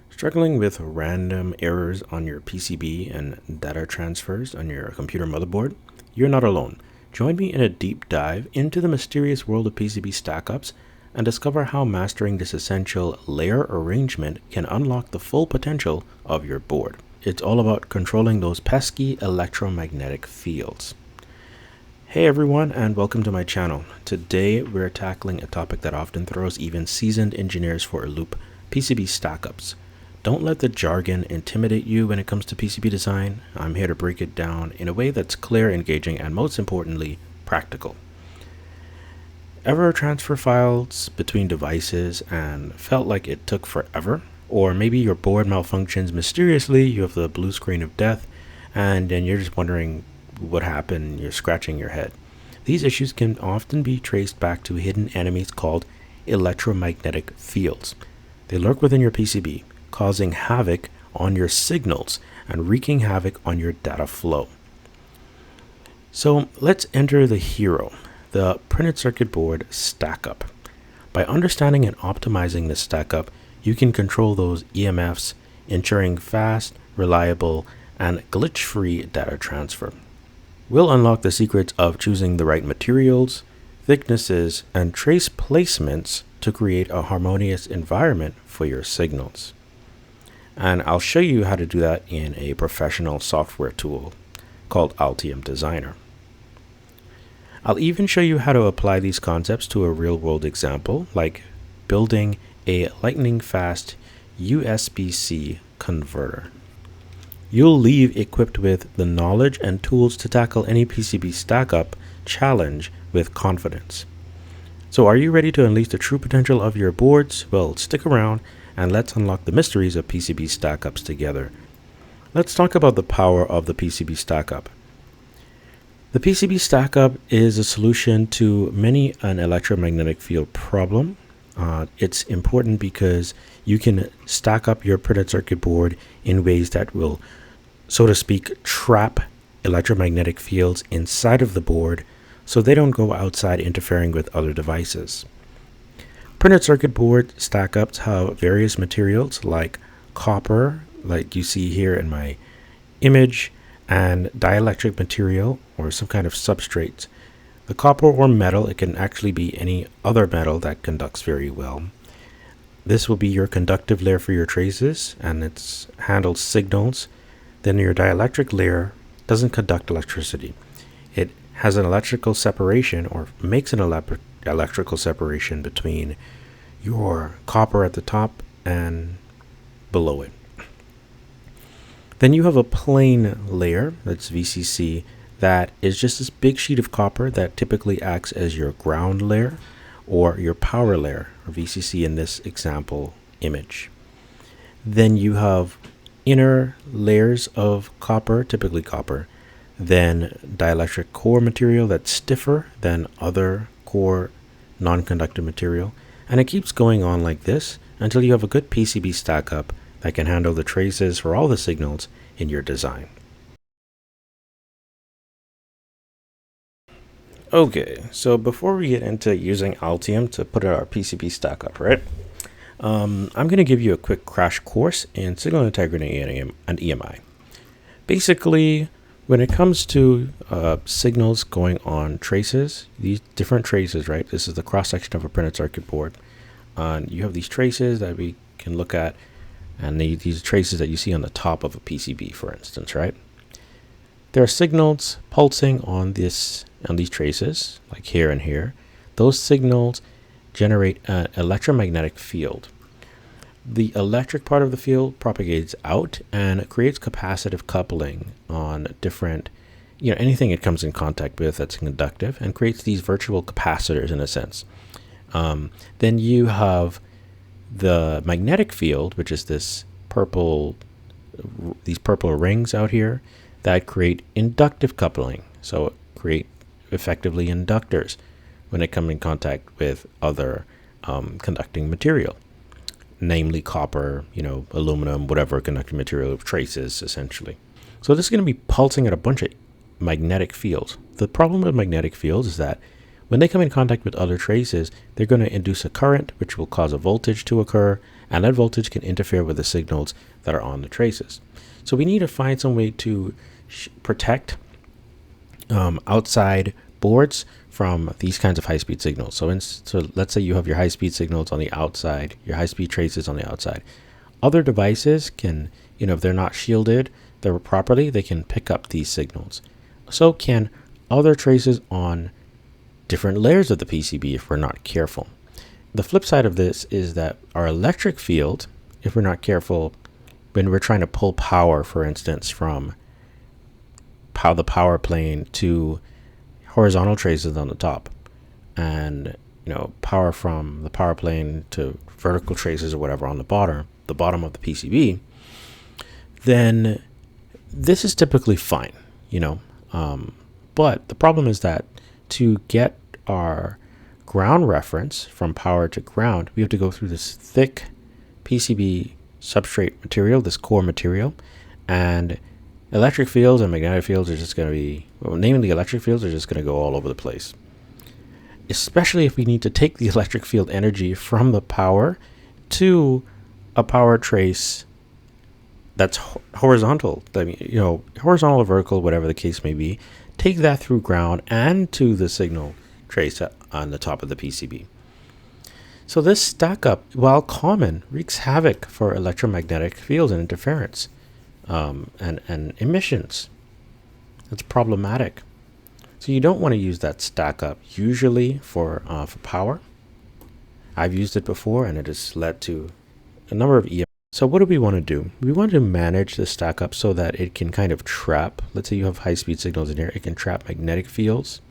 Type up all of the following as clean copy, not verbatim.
Struggling with random errors on your PCB and data transfers on your computer motherboard? You're not alone. Join me in a deep dive into the mysterious world of PCB stackups and discover how mastering this essential layer arrangement can unlock the full potential of your board. It's all about controlling those pesky electromagnetic fields. Hey everyone, and welcome to my channel. Today we're tackling a topic that often throws even seasoned engineers for a loop: PCB stackups. Don't let the jargon intimidate you when it comes to PCB design. I'm here to break it down in a way that's clear, engaging, and most importantly, practical. Ever transfer files between devices and felt like it took forever? Or maybe your board malfunctions mysteriously, you have the blue screen of death, and then you're just wondering what happened, you're scratching your head. These issues can often be traced back to hidden enemies called electromagnetic fields. They lurk within your PCB, causing havoc on your signals and wreaking havoc on your data flow. So let's enter the hero, the printed circuit board stackup. By understanding and optimizing the stackup, you can control those EMFs, ensuring fast, reliable, and glitch-free data transfer. We'll unlock the secrets of choosing the right materials, thicknesses, and trace placements to create a harmonious environment for your signals. And I'll show you how to do that in a professional software tool called Altium Designer. I'll even show you how to apply these concepts to a real-world example, like building a lightning-fast USB-C converter. You'll leave equipped with the knowledge and tools to tackle any PCB stackup challenge with confidence. So are you ready to unleash the true potential of your boards? Well, stick around and let's unlock the mysteries of PCB stackups together. Let's talk about the power of the PCB stackup. The PCB stackup is a solution to many an electromagnetic field problem. It's important because you can stack up your printed circuit board in ways that will, so to speak, trap electromagnetic fields inside of the board so they don't go outside interfering with other devices. Printed circuit board stackups have various materials like copper, like you see here in my image, and dielectric material or some kind of substrate. The copper or metal, it can actually be any other metal that conducts very well. This will be your conductive layer for your traces, and it handles signals. Then your dielectric layer doesn't conduct electricity. It has an electrical separation, or makes an electrical separation between your copper at the top and below it. Then you have a plain layer, that's VCC, that is just this big sheet of copper that typically acts as your ground layer or your power layer, or VCC in this example image. Then you have inner layers of copper, typically copper, then dielectric core material that's stiffer than other core non-conductive material, and it keeps going on like this until you have a good PCB stackup that can handle the traces for all the signals in your design. Okay, so before we get into using Altium to put our PCB stackup, right? I'm going to give you a quick crash course in signal integrity and EMI. Basically, when it comes to signals going on traces, these different traces, right? This is the cross-section of a printed circuit board. You have these traces that we can look at, and these traces that you see on the top of a PCB, for instance, right? There are signals pulsing on these traces, like here and here. Those signals generate an electromagnetic field. The electric part of the field propagates out and creates capacitive coupling on different, anything it comes in contact with that's conductive, and creates these virtual capacitors in a sense. Then you have the magnetic field, which is these purple rings out here that create inductive coupling. So create effectively inductors when they come in contact with other conducting material, namely copper, aluminum, whatever conducting material of traces, essentially. So this is going to be pulsing at a bunch of magnetic fields. The problem with magnetic fields is that When they come in contact with other traces, they're going to induce a current, which will cause a voltage to occur, and that voltage can interfere with the signals that are on the traces. So we need to find some way to protect outside boards from these kinds of high-speed signals. So let's say you have your high-speed signals on the outside, your high-speed traces on the outside. Other devices can, if they're not shielded properly, they can pick up these signals. So can other traces on different layers of the PCB if we're not careful. The flip side of this is that our electric field, if we're not careful, when we're trying to pull power, for instance, from the power plane to horizontal traces on the top, and power from the power plane to vertical traces or whatever on the bottom of the PCB, then this is typically fine, but the problem is that to get our ground reference from power to ground, we have to go through this thick PCB substrate material, this core material, and electric fields and magnetic fields are just going to be, namely electric fields are just going to go all over the place. Especially if we need to take the electric field energy from the power to a power trace that's horizontal. I mean, horizontal or vertical, whatever the case may be, take that through ground and to the signal trace on the top of the PCB. So this stack up, while common, wreaks havoc for electromagnetic fields and interference and emissions. It's problematic. So you don't want to use that stack up usually for power. I've used it before and it has led to a number of EMI. So what do we want to do? We want to manage the stack up so that it can kind of trap, let's say you have high-speed signals in here, it can trap magnetic fields.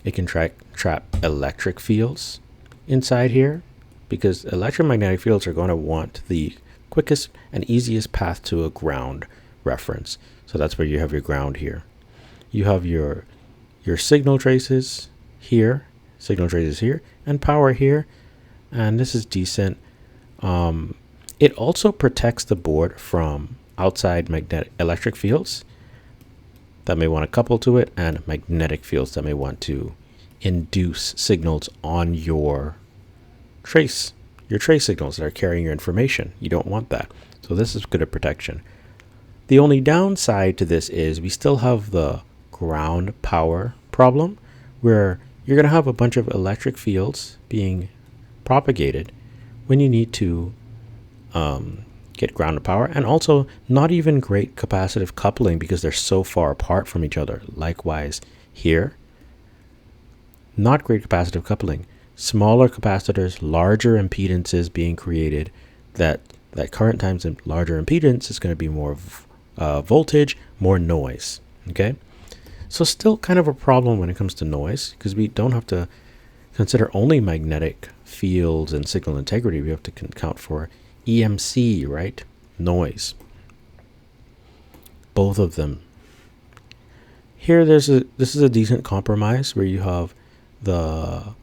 It can trap electric fields inside here, because electromagnetic fields are going to want the quickest and easiest path to a ground reference. So that's where you have your ground here. You have your signal traces here, and power here, and this is decent. It also protects the board from outside electric fields that may want to couple to it, and magnetic fields that may want to induce signals on your trace signals that are carrying your information. You don't want that. So this is good at protection. The only downside to this is we still have the ground power problem, where you're going to have a bunch of electric fields being propagated when you need to get ground to power, and also not even great capacitive coupling because they're so far apart from each other. Likewise here, not great capacitive coupling. Smaller capacitors, larger impedances being created, that current times larger impedance is going to be more voltage, more noise. Okay, so still kind of a problem when it comes to noise, because we don't have to consider only magnetic fields and signal integrity. We have to account for EMC, right? Noise. Both of them. Here, this is a decent compromise where you have the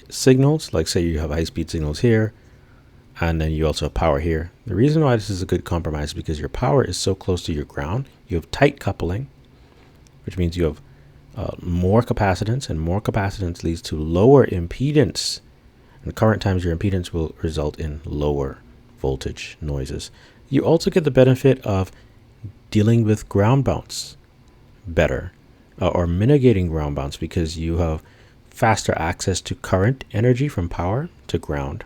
signals, like say you have high-speed signals here, and then you also have power here. The reason why this is a good compromise is because your power is so close to your ground. You have tight coupling, which means you have more capacitance, and more capacitance leads to lower impedance. And current times your impedance will result in lower voltage noises. You also get the benefit of dealing with ground bounce better, or mitigating ground bounce, because you have faster access to current energy from power to ground,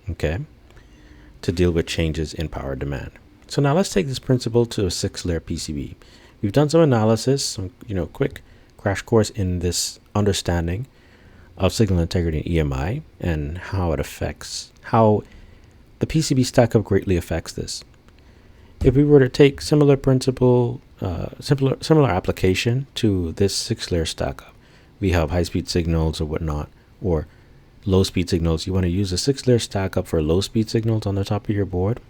okay, to deal with changes in power demand. So now let's take this principle to a 6-layer PCB. We've done some analysis, some quick crash course in this understanding of signal integrity in EMI and how the PCB Stackup greatly affects this. If we were to take similar principle, similar application to this 6-layer Stackup, we have high-speed signals or whatnot, or low-speed signals. You want to use a 6-layer Stackup for low-speed signals on the top of your board.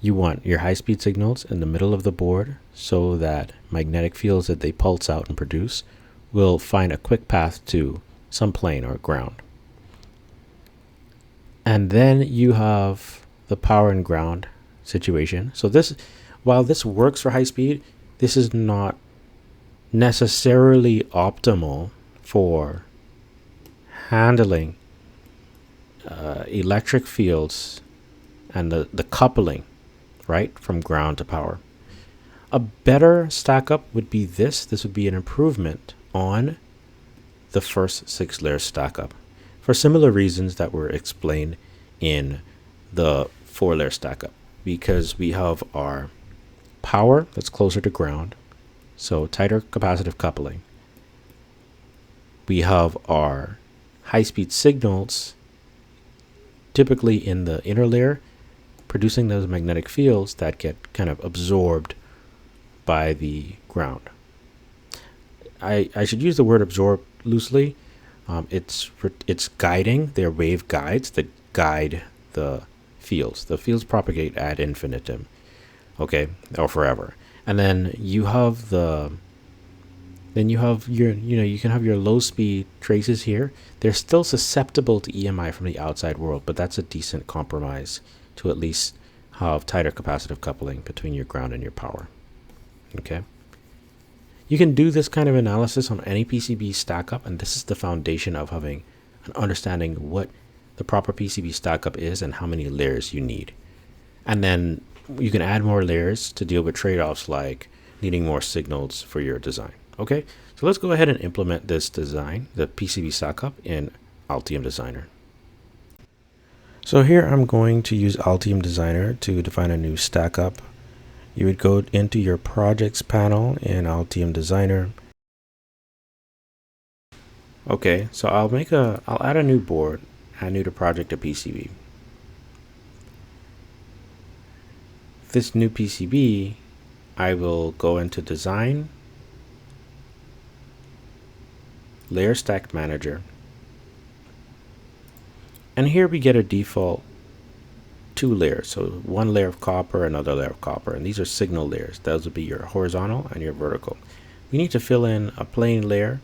You want your high-speed signals in the middle of the board so that magnetic fields that they pulse out and produce will find a quick path to some plane or ground. And then you have the power and ground situation. So while this works for high speed, this is not necessarily optimal for handling electric fields and the coupling, right, from ground to power. A better stack up would be this. This would be an improvement on the first 6-layer stack up for similar reasons that were explained in the 4-layer stack up, because we have our power that's closer to ground, so tighter capacitive coupling. We have our high-speed signals typically in the inner layer, producing those magnetic fields that get kind of absorbed by the ground. I should use the word absorb loosely. It's guiding. They're wave guides that guide the fields. The fields propagate ad infinitum, okay, or forever. And then you have your, you can have your low speed traces here. They're still susceptible to EMI from the outside world, but that's a decent compromise to at least have tighter capacitive coupling between your ground and your power. Okay. You can do this kind of analysis on any PCB stack up, and this is the foundation of having an understanding what the proper PCB stack up is and how many layers you need. And then you can add more layers to deal with trade-offs like needing more signals for your design. Okay, so let's go ahead and implement this design, the PCB stack up, in Altium Designer. So here I'm going to use Altium Designer to define a new stack up. You would go into your projects panel in Altium Designer. Okay, so I'll add a new board, add new to project to PCB. This new PCB, I will go into Design, Layer Stack Manager, and here we get a default 2 layers. So one layer of copper, another layer of copper, and these are signal layers. Those would be your horizontal and your vertical. We need to fill in a plane layer,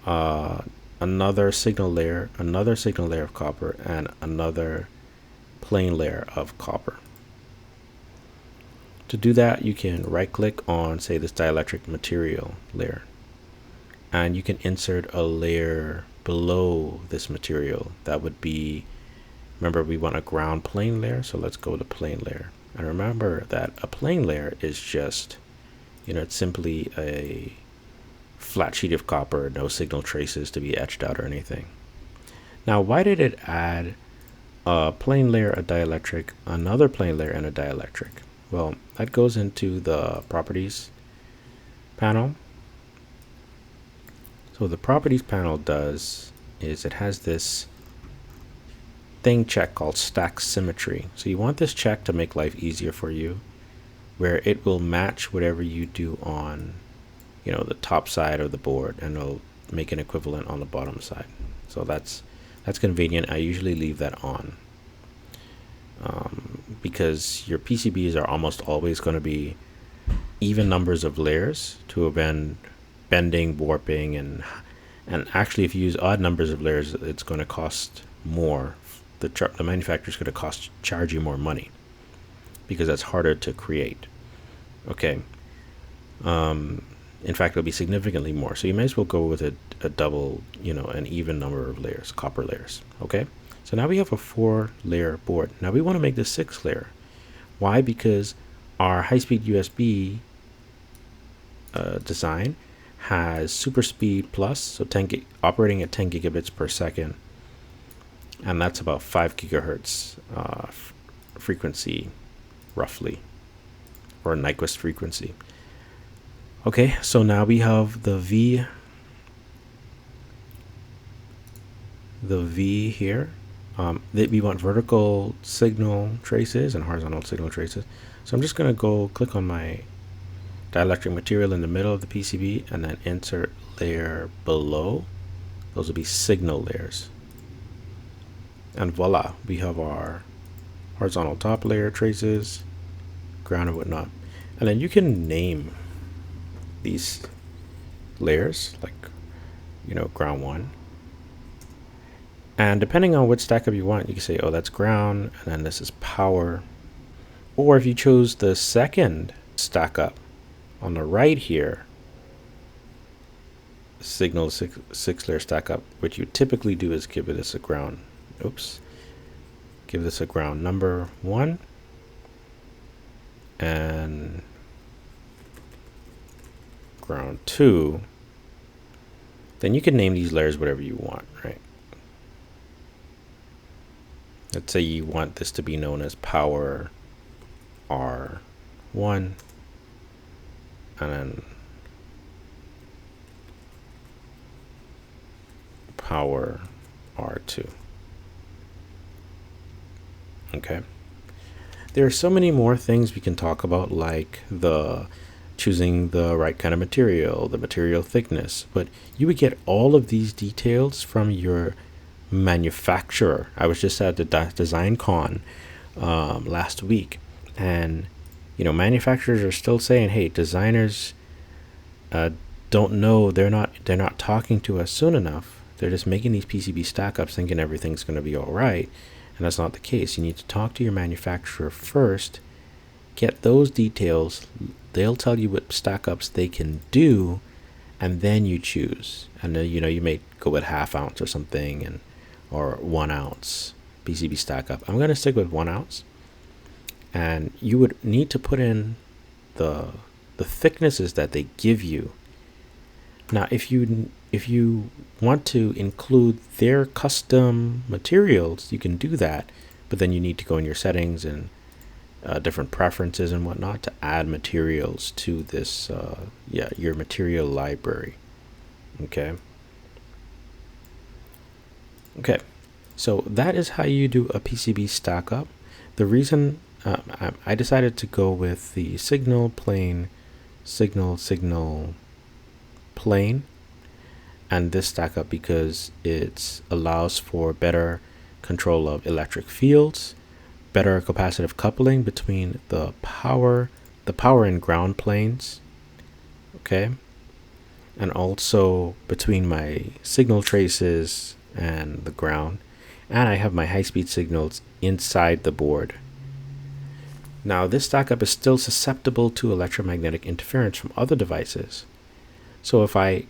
another signal layer of copper, and another plane layer of copper. To do that, you can right click on, say, this dielectric material layer, and you can insert a layer below this material. That would be, remember, we want a ground plane layer, so let's go to plane layer. And remember that a plane layer is just, it's simply a flat sheet of copper, no signal traces to be etched out or anything. Now, why did it add a plane layer, a dielectric, another plane layer, and a dielectric? Well, that goes into the properties panel. So the properties panel does is it has this thing check called stack symmetry. So you want this check to make life easier for you, where it will match whatever you do on, the top side of the board, and it'll make an equivalent on the bottom side. So that's convenient. I usually leave that on because your PCBs are almost always going to be even numbers of layers to prevent bending, warping, and actually if you use odd numbers of layers, it's going to cost more. The manufacturer's going to charge you more money because that's harder to create. Okay. In fact, it'll be significantly more. So you may as well go with a double, an even number of layers, copper layers. Okay. So now we have a 4-layer board. Now we want to make this 6-layer. Why? Because our high-speed USB design has super speed plus, so operating at 10 gigabits per second, and that's about 5 gigahertz frequency, roughly, or Nyquist frequency. Okay, so now we have the V here. That we want vertical signal traces and horizontal signal traces. So I'm just going to go click on my dielectric material in the middle of the PCB and then insert layer below. Those will be signal layers. And voila, we have our horizontal top layer traces, ground and whatnot. And then you can name these layers, like, ground 1. And depending on which stack up you want, you can say, oh, that's ground, and then this is power. Or if you chose the second stack up on the right here, signal six layer stack up, what you typically do is give this a ground. Oops. Give this a ground number 1 and ground 2. Then you can name these layers whatever you want, right? Let's say you want this to be known as power R1 and then power R2. Okay. There are so many more things we can talk about, like the choosing the right kind of material, the material thickness, but you would get all of these details from your manufacturer. I was just at the design con last week, and manufacturers are still saying, hey, designers don't know, they're not talking to us soon enough. They're just making these PCB stack-ups thinking everything's going to be all right, and that's not the case. You need to talk to your manufacturer first, get those details. They'll tell you what stack-ups they can do, and then you choose. And then you may go with 1/2 ounce or something, or 1 ounce PCB stack-up. I'm going to stick with 1 ounce, and you would need to put in the thicknesses that they give you. Now, if you want to include their custom materials, you can do that, but then you need to go in your settings and different preferences and whatnot to add materials to this, your material library. Okay, so that is how you do a PCB stack up. The reason I decided to go with the signal plane, signal plane, and this stack up because it allows for better control of electric fields, better capacitive coupling between the power and ground planes, okay, and also between my signal traces and the ground, and I have my high-speed signals inside the board. Now, this stack-up is still susceptible to electromagnetic interference from other devices, so if I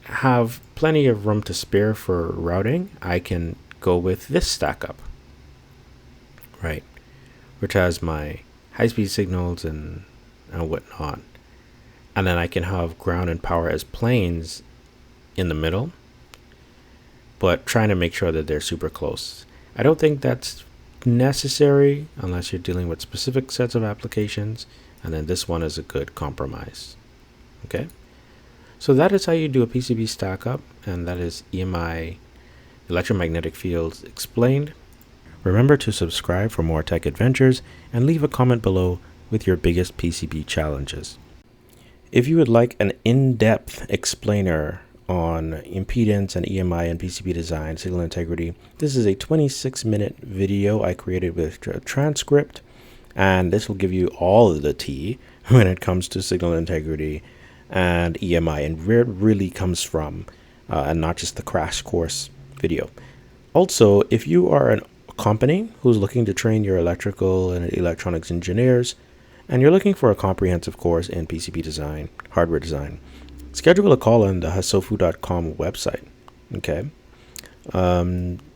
have plenty of room to spare for routing, I can go with this stack-up, right, which has my high-speed signals and whatnot, and then I can have ground and power as planes in the middle, but trying to make sure that they're super close. I don't think that's necessary unless you're dealing with specific sets of applications, and then this one is a good compromise. Okay, so that is how you do a PCB stack up, and that is EMI, electromagnetic fields explained. Remember to subscribe for more tech adventures and leave a comment below with your biggest PCB challenges. If you would like an in-depth explainer on impedance and EMI and PCB design, signal integrity, this is a 26-minute video I created with a transcript, and this will give you all of the tea when it comes to signal integrity and EMI and where it really comes from, and not just the crash course video. Also, if you are a company who's looking to train your electrical and electronics engineers, and you're looking for a comprehensive course in PCB design, hardware design, schedule a call on the hasofu.com website. Okay,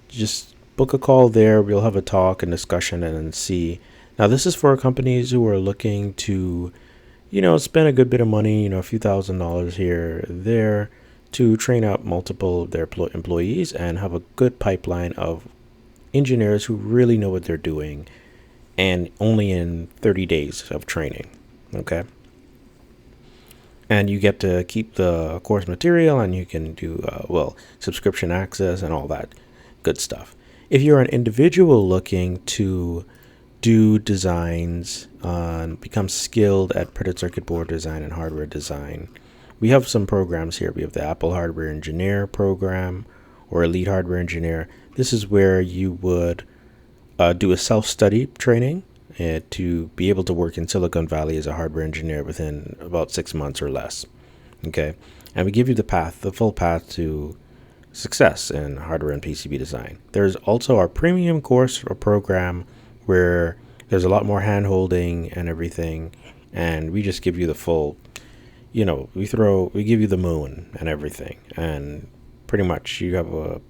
just book a call there. We'll have a talk and discussion and then see. Now, this is for companies who are looking to, spend a good bit of money, a few $1,000s here, there, to train out multiple of their employees and have a good pipeline of engineers who really know what they're doing, and only in 30 days of training. Okay. And you get to keep the course material, and you can do, subscription access and all that good stuff. If you're an individual looking to do designs, become skilled at printed circuit board design and hardware design, we have some programs here. We have the Apple Hardware Engineer program or Elite Hardware Engineer. This is where you would do a self-study training to be able to work in Silicon Valley as a hardware engineer within about 6 months or less. Okay, and we give you the full path to success in hardware and PCB design. There's also our premium course or program where there's a lot more hand-holding and everything, and we just give you the full, we give you the moon and everything, and pretty much you have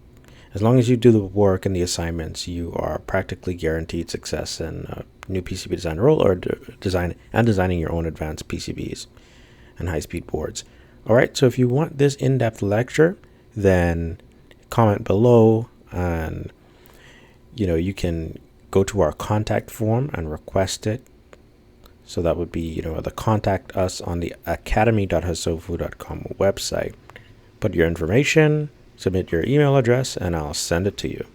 as long as you do the work and the assignments, you are practically guaranteed success in a new PCB design role, or designing your own advanced PCBs and high-speed boards. All right, so if you want this in-depth lecture, then comment below, and you can go to our contact form and request it. So that would be the contact us on the academy.hasofu.com website. Put your information, submit your email address, and I'll send it to you.